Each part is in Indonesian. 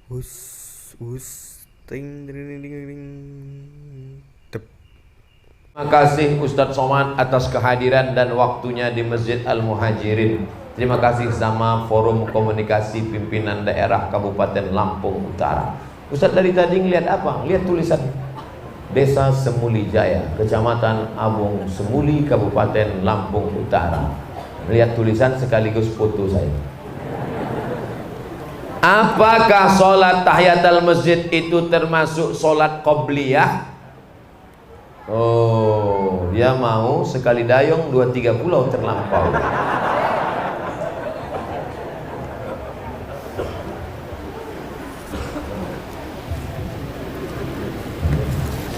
Us, us, ting, ding, ding, ding, ding. Dep. Terima kasih Ustadz Somad atas kehadiran dan waktunya di Masjid Al-Muhajirin. Terima kasih sama Forum Komunikasi Pimpinan Daerah Kabupaten Lampung Utara. Ustadz dari tadi ngeliat apa? Lihat tulisan Desa Semuli Jaya, Kecamatan Abung Semuli, Kabupaten Lampung Utara. Lihat tulisan sekaligus foto saya. Apakah sholat tahiyatul masjid itu termasuk sholat qobliyah? Oh, dia mau sekali dayung 2-3 pulau terlampau.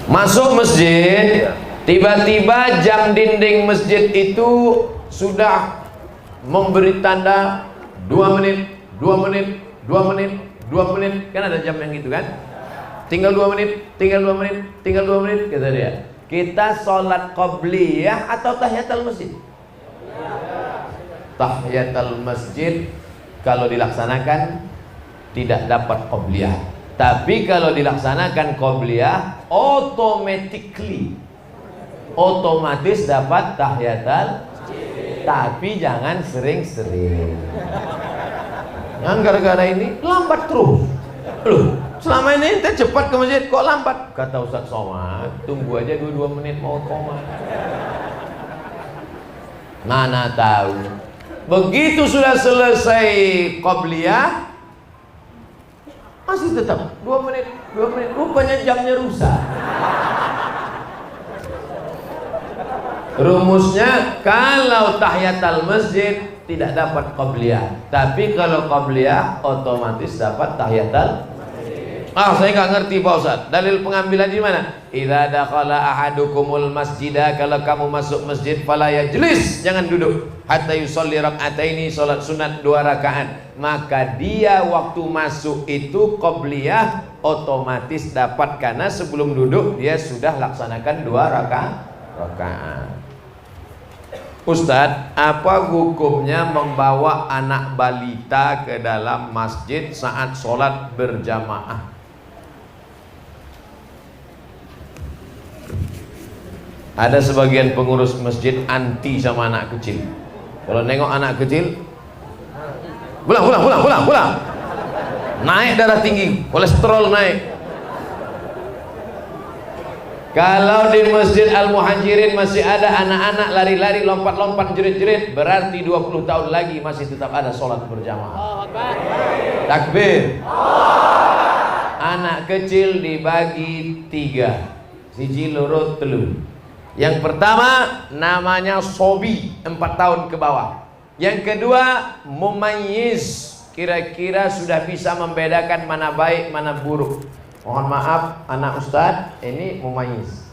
Masuk masjid, tiba-tiba jam dinding masjid itu sudah memberi tanda 2 menit, 2 menit, 2 menit, 2 menit, kan ada jam yang gitu kan? Tinggal 2 menit, tinggal 2 menit, tinggal 2 menit, kata dia. Kita sholat qobliyah atau tahiyatul masjid? Tahiyatul masjid kalau dilaksanakan tidak dapat qobliyah. Tapi kalau dilaksanakan qobliyah, otomatis dapat tahiyatul masjid. Tapi jangan sering-sering. Jangan gara-gara ini lambat terus. Loh, selama ini ente cepat ke masjid, kok lambat? Kata Ustadz Somad, tunggu aja 2 menit mau koma. Mana tahu. Begitu sudah selesai qobliyah, masih tetap 2 menit, 2 menit. Rupanya jamnya rusak. Rumusnya kalau tahiyatul masjid tidak dapat qobliyah, tapi kalau qobliyah otomatis dapat tahiyatul. Saya nggak ngerti Pak Ustaz. Dalil pengambilan di mana? Idza dakhala ahadukumul masjidah, kalau kamu masuk masjid fala yajlis, jangan duduk, hatta yusolli rak'ataini, salat sunat 2 rakaat. Maka dia waktu masuk itu qobliyah otomatis dapat, karena sebelum duduk dia sudah laksanakan 2 rakaat. Ustadz, apa hukumnya membawa anak balita ke dalam masjid saat sholat berjamaah? Ada sebagian pengurus masjid anti sama anak kecil. Kalau nengok anak kecil, pulang. Naik darah tinggi, kolesterol naik. Kalau di Masjid Al-Muhajirin masih ada anak-anak lari-lari, lompat-lompat, jerit-jerit, berarti 20 tahun lagi masih tetap ada sholat berjamaah. Takbir. Anak kecil dibagi 3, siji loro telu. Yang pertama namanya sobi, 4 tahun ke bawah. Yang kedua mumayyiz, kira-kira sudah bisa membedakan mana baik mana buruk. Mohon maaf anak ustadz, ini mumayyiz.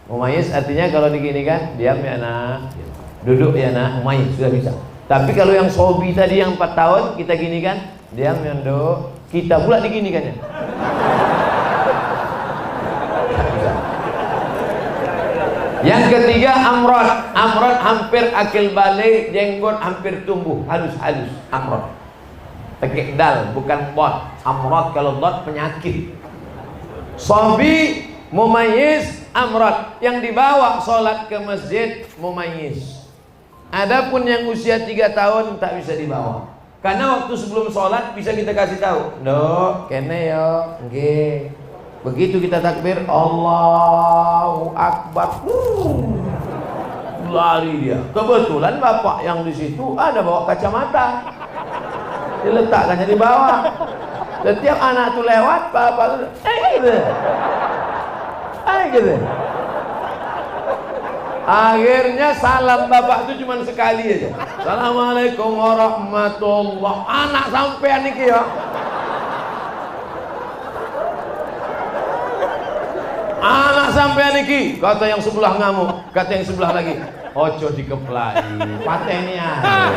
Mumayyiz artinya kalau diginikan, diam ya nak, duduk ya nak, mumayyiz sudah bisa. Tapi kalau yang sobi tadi yang 4 tahun kita ginikan, diam ya nduk, kita pula diginikannya. Yang ketiga amrod hampir akil balik, jenggot hampir tumbuh, halus-halus, amrod. Pakai dal bukan bot. Amrod kalau dot penyakit. Sobi, mumayyiz, amrod. Yang dibawa sholat ke masjid mumayyiz. Adapun yang usia 3 tahun tak bisa dibawa. Karena waktu sebelum sholat bisa kita kasih tahu, "Nduk, kene yo, nggih." Begitu kita takbir, Allahu Akbar. Lari dia. Kebetulan bapak yang di situ ada bawa kacamata. Diletakkannya di bawah. Setiap anak tuh lewat, bapak tuh gitu. Akhirnya salam bapak itu cuma sekali aja. Assalamualaikum warahmatullah. Anak sampean iki ya. Anak sampean iki, kata yang sebelah ngamuk, kata yang sebelah lagi, ojo dikeplai, pateni aja.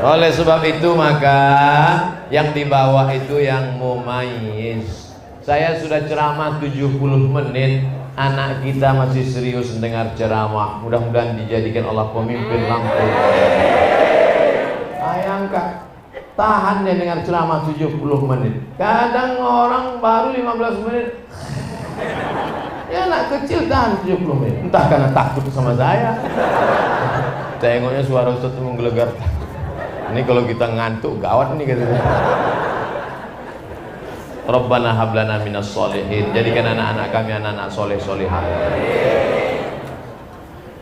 Oleh sebab itu maka yang di bawah itu yang mumayyiz. Saya sudah ceramah 70 menit, anak kita masih serius mendengar ceramah. Mudah-mudahan dijadikan Allah pemimpin lampau. Bayangkan, tahan dia dengar ceramah 70 menit. Kadang orang baru 15 menit. Ya anak kecil tahan 70 menit. Entah karena takut sama saya. Tengoknya suara Ustaz itu menggelegar. Ini kalau kita ngantuk gawat nih katanya. Rabbana hablana minas solihin. Jadikan anak-anak kami anak-anak soleh-solihah.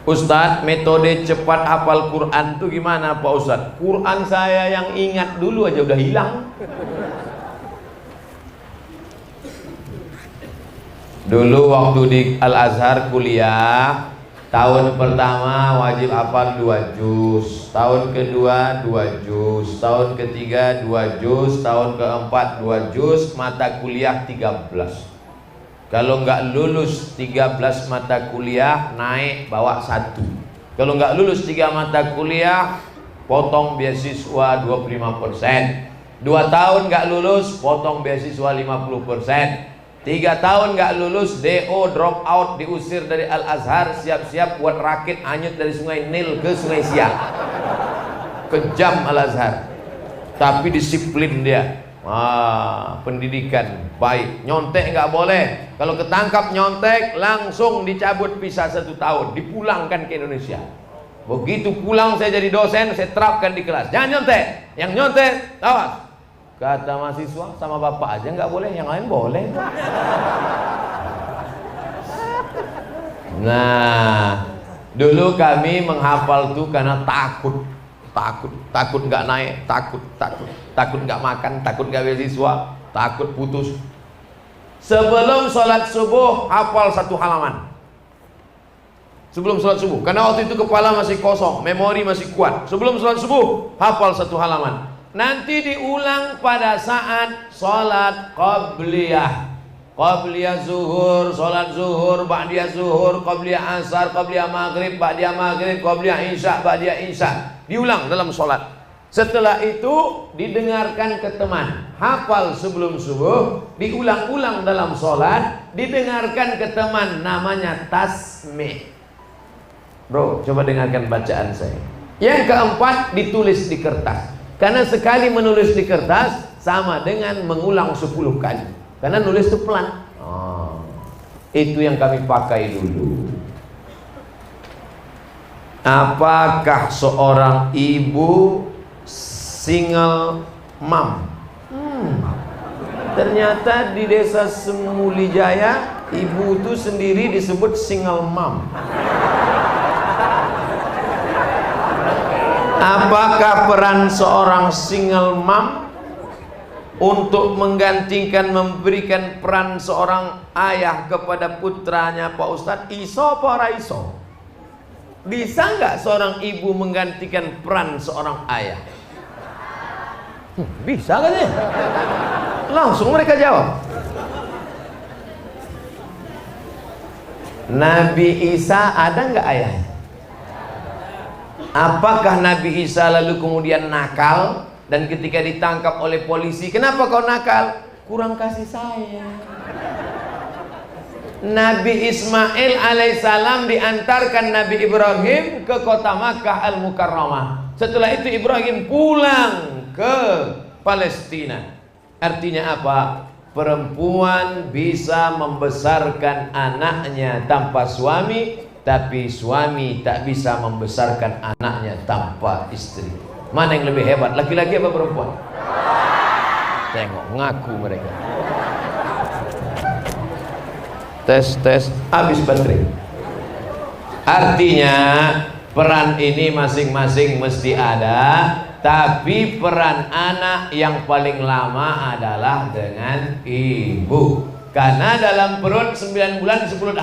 Ustadz, metode cepat hafal Quran itu gimana Pak Ustadz? Quran saya yang ingat dulu aja udah hilang. Dulu waktu di Al-Azhar kuliah, tahun pertama wajib hafal 2 juz, tahun kedua 2 juz, tahun ketiga 2 juz, tahun keempat 2 juz, mata kuliah 13. Kalau nggak lulus 13 mata kuliah, naik bawa 1. Kalau nggak lulus 3 mata kuliah, potong beasiswa 25%. 2 tahun nggak lulus, potong beasiswa 50%. 3 tahun nggak lulus, DO, drop out, diusir dari Al-Azhar, siap-siap buat rakit anyut dari Sungai Nil ke Sungai Siak. Kejam Al-Azhar, tapi disiplin dia. Pendidikan baik. Nyontek nggak boleh. Kalau ketangkap nyontek, langsung dicabut visa 1 tahun, dipulangkan ke Indonesia. Begitu pulang saya jadi dosen, saya terapkan di kelas. Jangan nyontek. Yang nyontek, awas. Kata mahasiswa, sama bapak aja nggak boleh, yang lain boleh. Nah, dulu kami menghafal tuh karena takut nggak naik, takut nggak makan, takut nggak beasiswa, takut putus. Sebelum sholat subuh hafal 1 halaman. Sebelum sholat subuh, karena waktu itu kepala masih kosong, memori masih kuat. Sebelum sholat subuh hafal 1 halaman. Nanti diulang pada saat sholat qabliyah. Qabliyah zuhur, sholat zuhur, ba'diyah zuhur, qabliyah asar, qabliyah maghrib, ba'diyah maghrib, qabliyah isya, ba'diyah isya. Diulang dalam sholat. Setelah itu didengarkan ke teman. Hafal sebelum subuh, diulang-ulang dalam sholat, didengarkan ke teman, namanya tasmih. Bro, coba dengarkan bacaan saya. Yang keempat, ditulis di kertas. Karena sekali menulis di kertas sama dengan mengulang 10 kali. Karena nulis itu pelan. Itu yang kami pakai dulu. Apakah seorang ibu single mom? Ternyata di desa Semulijaya, ibu itu sendiri disebut single mom. Apakah peran seorang single mom untuk menggantikan, memberikan peran seorang ayah kepada putranya Pak Ustadz? Iso apa ora iso? Bisa nggak seorang ibu menggantikan peran seorang ayah? Bisa kan ya? Langsung mereka jawab. Nabi Isa ada nggak ayahnya? Apakah Nabi Isa lalu kemudian nakal dan ketika ditangkap oleh polisi, kenapa kau nakal? Kurang kasih sayang. Nabi Ismail alaihissalam diantarkan Nabi Ibrahim ke kota Makkah Al-Mukarramah. Setelah itu Ibrahim pulang ke Palestina. Artinya apa? Perempuan bisa membesarkan anaknya tanpa suami, tapi suami tak bisa membesarkan anaknya tanpa istri. Mana yang lebih hebat, laki-laki apa perempuan? Tengok, ngaku mereka. Tes, habis baterai. Artinya peran ini masing-masing mesti ada, tapi peran anak yang paling lama adalah dengan ibu. Karena dalam perut 9 bulan 10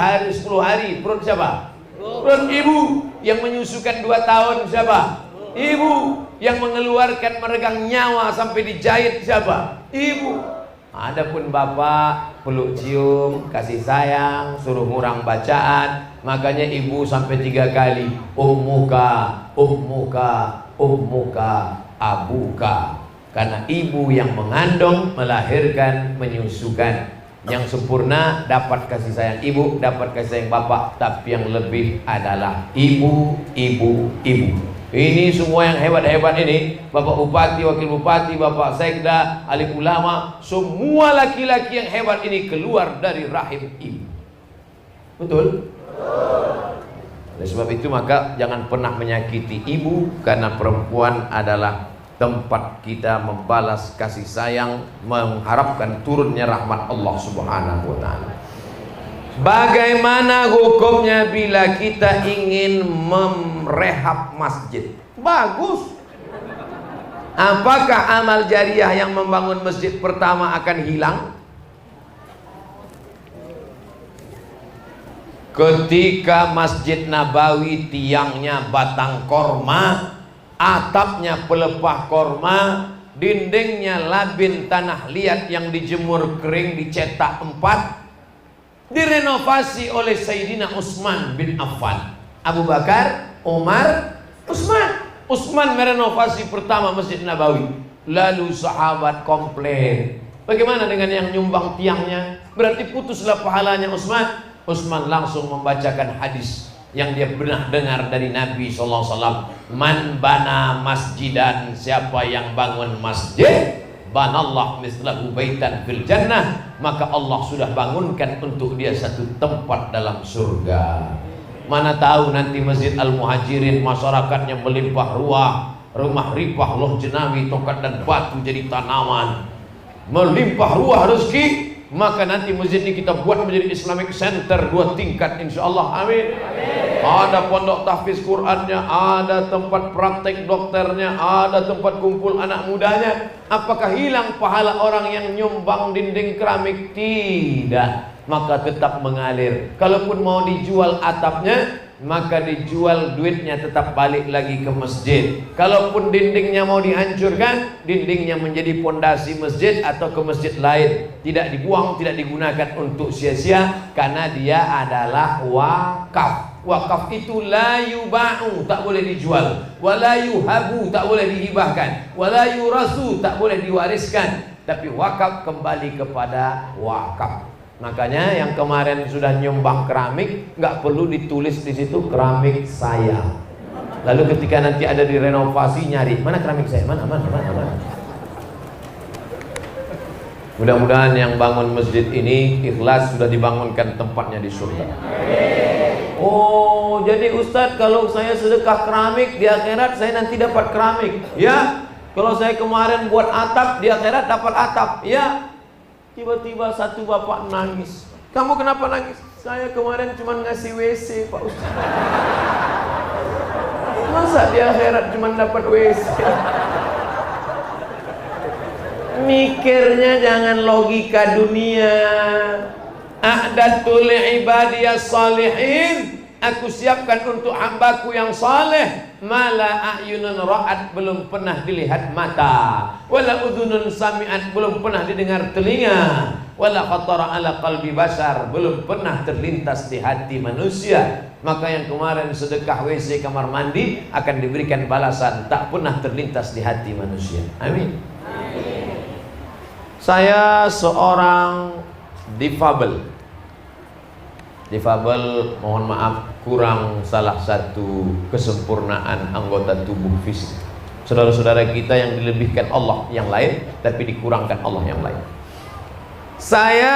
hari perut siapa? Perut ibu. Yang menyusukan 2 tahun siapa? Ibu. Yang mengeluarkan meregang nyawa sampai dijahit siapa? Ibu. Adapun bapak peluk cium, kasih sayang, suruh ngurang bacaan. Makanya ibu sampai 3 kali ummuka, ummuka, ummuka, abuka. Karena ibu yang mengandung, melahirkan, menyusukan. Yang sempurna dapat kasih sayang ibu, dapat kasih sayang bapak, tapi yang lebih adalah ibu. Ini semua yang hebat-hebat ini, Bapak Bupati, Wakil Bupati, Bapak Sekda, alim ulama, semua laki-laki yang hebat ini keluar dari rahim ibu. Betul? Oleh sebab itu maka jangan pernah menyakiti ibu, karena perempuan adalah tempat kita membalas kasih sayang, mengharapkan turunnya rahmat Allah Subhanahu wa taala. Bagaimana hukumnya bila kita ingin merehab masjid? Bagus. Apakah amal jariah yang membangun masjid pertama akan hilang? Ketika Masjid Nabawi tiangnya batang korma, atapnya pelepah korma, dindingnya labin tanah liat yang dijemur kering, dicetak 4, direnovasi oleh Sayyidina Utsman bin Affan. Abu Bakar, Umar, Utsman merenovasi pertama Masjid Nabawi. Lalu sahabat komplain, bagaimana dengan yang nyumbang tiangnya? Berarti putuslah pahalanya Utsman. Utsman langsung membacakan hadis yang dia pernah dengar dari Nabi SAW. Man bana masjidan, siapa yang bangun masjid, banallah mislahu baitan fil jannah, maka Allah sudah bangunkan untuk dia satu tempat dalam surga. Mana tahu nanti Masjid Al-Muhajirin masyarakatnya melimpah ruah, rumah ripah loh jenawi, tongkat dan batu jadi tanaman, melimpah ruah rezeki. Maka nanti masjid ini kita buat menjadi Islamic Center 2 tingkat insyaallah. Amin. Ada pondok tahfiz Qur'annya, ada tempat praktek dokternya, ada tempat kumpul anak mudanya. Apakah hilang pahala orang yang nyumbang dinding keramik? Tidak, maka tetap mengalir. Kalaupun mau dijual atapnya, maka dijual, duitnya tetap balik lagi ke masjid. Kalaupun dindingnya mau dihancurkan, dindingnya menjadi pondasi masjid atau ke masjid lain, tidak dibuang, tidak digunakan untuk sia-sia, karena dia adalah wakaf. Wakaf itu la yuba'u, tak boleh dijual, wala yuhabu, tak boleh dihibahkan, wala yurasu, tak boleh diwariskan, tapi wakaf kembali kepada wakaf. Makanya yang kemarin sudah nyumbang keramik, nggak perlu ditulis di situ keramik saya. Lalu ketika nanti ada direnovasi, nyari mana keramik saya, mana. Mudah-mudahan yang bangun masjid ini ikhlas, sudah dibangunkan tempatnya di surga. Oh, jadi Ustadz, kalau saya sedekah keramik di akhirat saya nanti dapat keramik. Ya, kalau saya kemarin buat atap di akhirat dapat atap. Ya. Tiba-tiba satu bapak nangis. Kamu kenapa nangis? Saya kemarin cuma ngasih WC, Pak Ustaz. Masa di akhirat cuma dapat WC? Mikirnya jangan logika dunia. A'datul ibadiyas salihin, aku siapkan untuk hambaku yang saleh, mala a'yunun ra'at, belum pernah dilihat mata, wala udhunun sami'at, belum pernah didengar telinga, wala khatara ala qalbi bashar, belum pernah terlintas di hati manusia. Maka yang kemarin sedekah WC kamar mandi akan diberikan balasan tak pernah terlintas di hati manusia. Amin. Saya seorang difabel, mohon maaf, kurang salah satu kesempurnaan anggota tubuh fisik. Saudara-saudara kita yang dilebihkan Allah yang lain, tapi dikurangkan Allah yang lain. Saya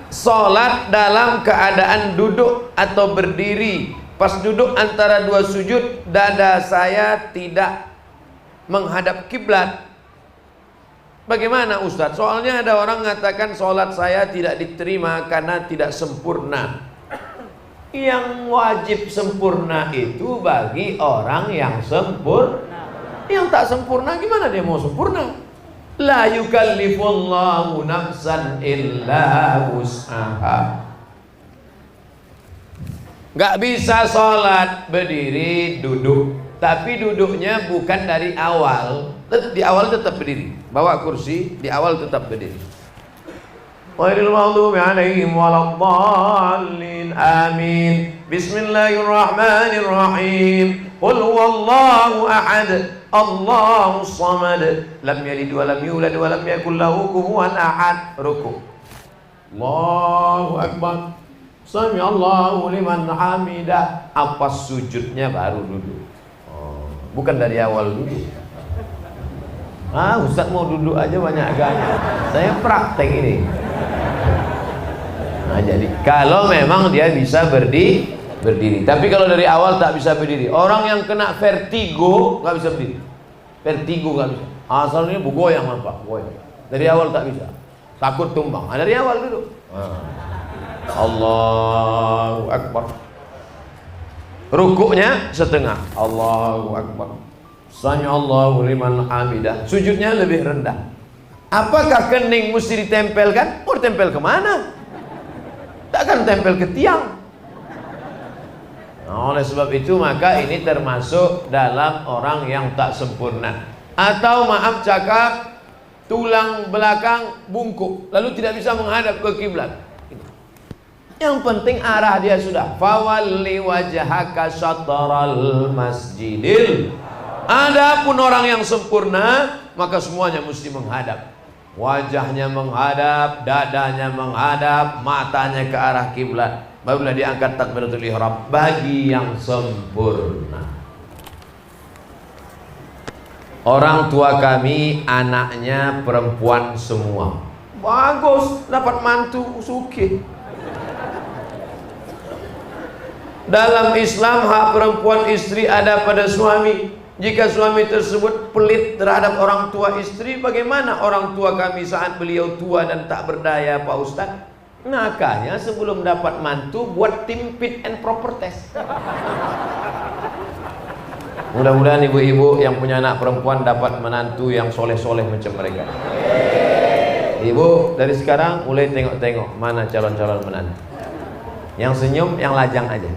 sholat dalam keadaan duduk atau berdiri. Pas duduk antara 2 sujud, dada saya tidak menghadap kiblat. Bagaimana Ustadz? Soalnya ada orang mengatakan sholat saya tidak diterima karena tidak sempurna. Yang wajib sempurna itu bagi orang yang sempurna. Yang tak sempurna gimana dia mau sempurna? La yukallifullahu nafsan illa wus'aha. Gak bisa sholat berdiri duduk, tapi duduknya bukan dari awal. Di awal tetap berdiri, bawa kursi, di awal tetap berdiri. Ghairil maghdubi alaihim waladdallin. Amin. Bismillahirrahmanirrahim. Qul huwallahu ahad, Allahus samad, lam yalid wa lam yulad wa lam yakul lahu kufuwan ahad. Ruku. Allahu Akbar, Sami Allahu liman hamidah. Apa sujudnya baru duduk. Bukan dari awal duduk. Ustaz mau duduk aja banyak gaya. Saya praktek ini. Nah, jadi kalau memang dia bisa berdiri. Tapi kalau dari awal tak bisa berdiri. Orang yang kena vertigo nggak bisa berdiri. Vertigo nggak bisa. Asalnya goyang apa? Goyang. Dari awal tak bisa. Takut tumbang. Dari awal duduk. Allahu Akbar. Rukuknya setengah. Allahu Akbar. Sami Allahu liman hamidah. Sujudnya lebih rendah. Apakah kening mesti ditempelkan? Mau ditempel kemana? Takkan tempel ke tiang. Nah, oleh sebab itu maka ini termasuk dalam orang yang tak sempurna. Atau maaf cakap, tulang belakang bungkuk, lalu tidak bisa menghadap ke kiblat. Yang penting arah dia sudah. Fawalli wajhaka syatral masjidil. Adapun orang yang sempurna, maka semuanya mesti menghadap. Wajahnya menghadap, dadanya menghadap, matanya ke arah kiblat. Barulah diangkat takbiratul ihram bagi yang sempurna. Orang tua kami anaknya perempuan semua. Bagus, dapat mantu sugih. Dalam Islam hak perempuan istri ada pada suami. Jika suami tersebut pelit terhadap orang tua istri, bagaimana orang tua kami saat beliau tua dan tak berdaya, Pak Ustadz? Makanya sebelum dapat mantu buat tim fit and proper test. Mudah-mudahan ibu-ibu yang punya anak perempuan dapat menantu yang soleh-soleh macam mereka. Ibu dari sekarang mulai tengok-tengok mana calon-calon menantu. Yang senyum, yang lajang aja.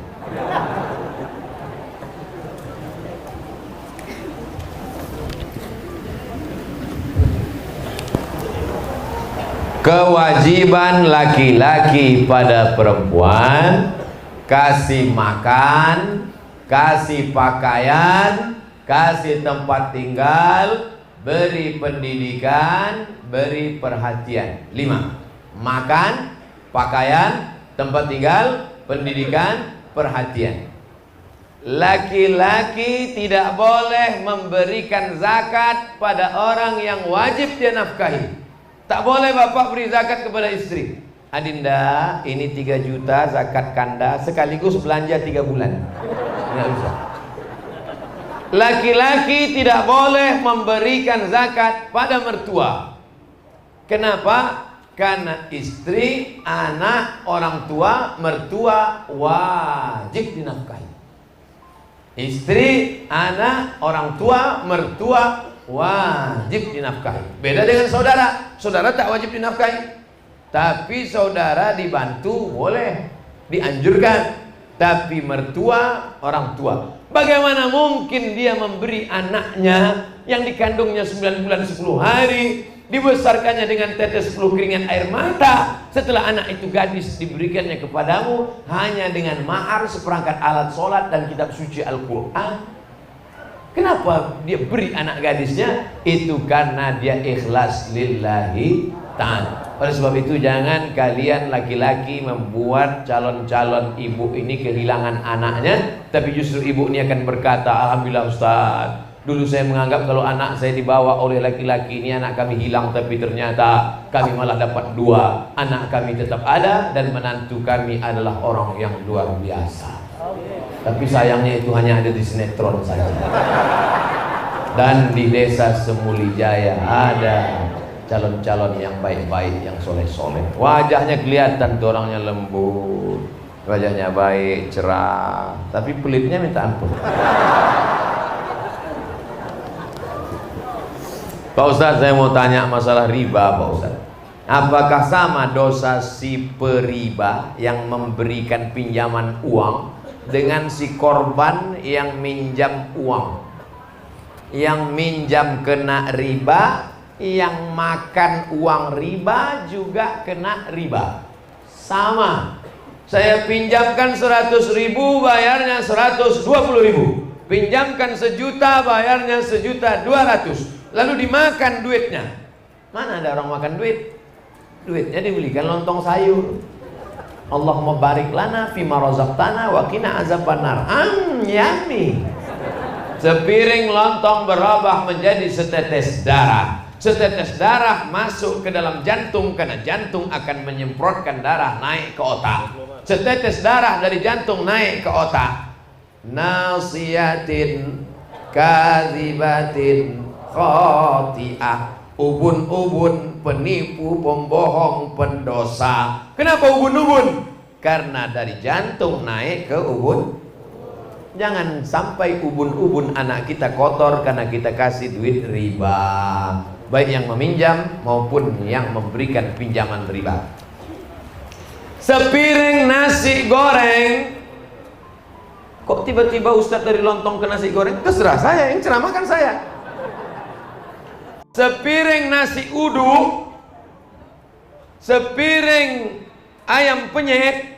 Kewajiban laki-laki pada perempuan: kasih makan, kasih pakaian, kasih tempat tinggal, beri pendidikan, beri perhatian. 5. Makan, pakaian, tempat tinggal, pendidikan, perhatian. Laki-laki tidak boleh memberikan zakat pada orang yang wajib dia nafkahi. Tak boleh bapak beri zakat kepada istri. Adinda, ini 3 juta zakat kanda sekaligus belanja 3 bulan. Nggak bisa. Laki-laki tidak boleh memberikan zakat pada mertua. Kenapa? Karena istri, anak, orang tua, mertua wajib dinafkahi. Istri, anak, orang tua, mertua wajib dinafkahi. Beda dengan saudara. Saudara tak wajib dinafkahi, tapi saudara dibantu boleh, dianjurkan. Tapi mertua, orang tua, bagaimana mungkin dia memberi anaknya yang dikandungnya 9 bulan 10 hari, dibesarkannya dengan tetes 10 keringat air mata, setelah anak itu gadis diberikannya kepadamu hanya dengan mahar seperangkat alat sholat dan kitab suci Al-Quran? Kenapa dia beri anak gadisnya? Itu karena dia ikhlas lillahi ta'ala. Oleh sebab itu jangan kalian laki-laki membuat calon-calon ibu ini kehilangan anaknya, tapi justru ibu ini akan berkata, alhamdulillah Ustaz, dulu saya menganggap kalau anak saya dibawa oleh laki-laki ini anak kami hilang, tapi ternyata kami malah dapat 2. Anak kami tetap ada dan menantu kami adalah orang yang luar biasa. Tapi sayangnya itu hanya ada di sinetron saja. Dan di desa Semulijaya ada calon-calon yang baik-baik, yang soleh-soleh. Wajahnya kelihatan tuh orangnya lembut, wajahnya baik, cerah, tapi pelitnya minta ampun. Pak Ustadz, saya mau tanya masalah riba, Pak Ustadz. Apakah sama dosa si periba yang memberikan pinjaman uang dengan si korban yang minjam uang? Yang minjam kena riba, yang makan uang riba juga kena riba. Sama. Saya pinjamkan 100.000, bayarnya 120.000. Pinjamkan 1 juta, bayarnya 1.200.000. Lalu dimakan duitnya. Mana ada orang makan duit? duitnya dibelikan lontong sayur. Allahumma barik lana fima razaqtana wa qina azabannar. Yummy. Sepiring lontong berubah menjadi setetes darah. Setetes darah masuk ke dalam jantung karena jantung akan menyemprotkan darah naik ke otak. Setetes darah dari jantung naik ke otak. Nasiyatin kadzibatin khati'ah. Ubun-ubun, penipu, pembohong, pendosa. Kenapa ubun-ubun? Karena dari jantung naik ke ubun. Jangan sampai ubun-ubun anak kita kotor karena kita kasih duit riba, baik yang meminjam maupun yang memberikan pinjaman riba. Sepiring nasi goreng. Kok tiba-tiba Ustadz dari lontong ke nasi goreng? Terserah saya, yang ceramahkan saya. Sepiring nasi uduk, sepiring ayam penyet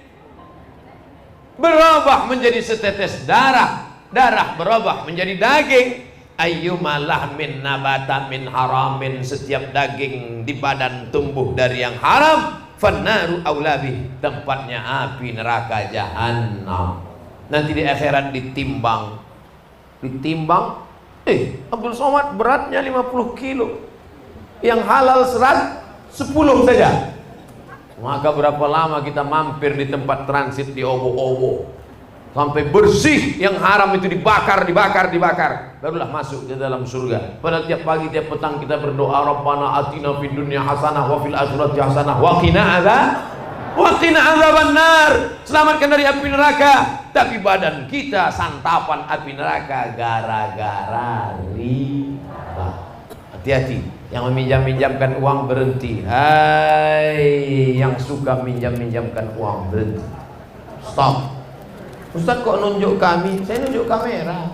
berubah menjadi setetes darah, darah berubah menjadi daging. Ayyuma lahmin nabata min haramin, setiap daging di badan tumbuh dari yang haram, fannaru aulabi, tempatnya api neraka jahanam. Nanti di akhirat ditimbang. Abdul Somad beratnya 50 kilo, yang halal serat 10 saja. Maka berapa lama kita mampir di tempat transit di Obo-Obo sampai bersih, yang haram itu dibakar, barulah masuk ke dalam surga. Pada tiap pagi tiap petang kita berdoa, Rabbana atina fid dunya hasanah wa fil akhirati hasanah wa qina adzabannar. Selamatkan dari api neraka. Tapi badan kita santapan api neraka gara-gara riba. Hati-hati, yang meminjam-minjamkan uang berhenti. Hai, yang suka minjam-minjamkan uang berhenti. Stop. Ustaz kok nunjuk kami? Saya nunjuk kamera.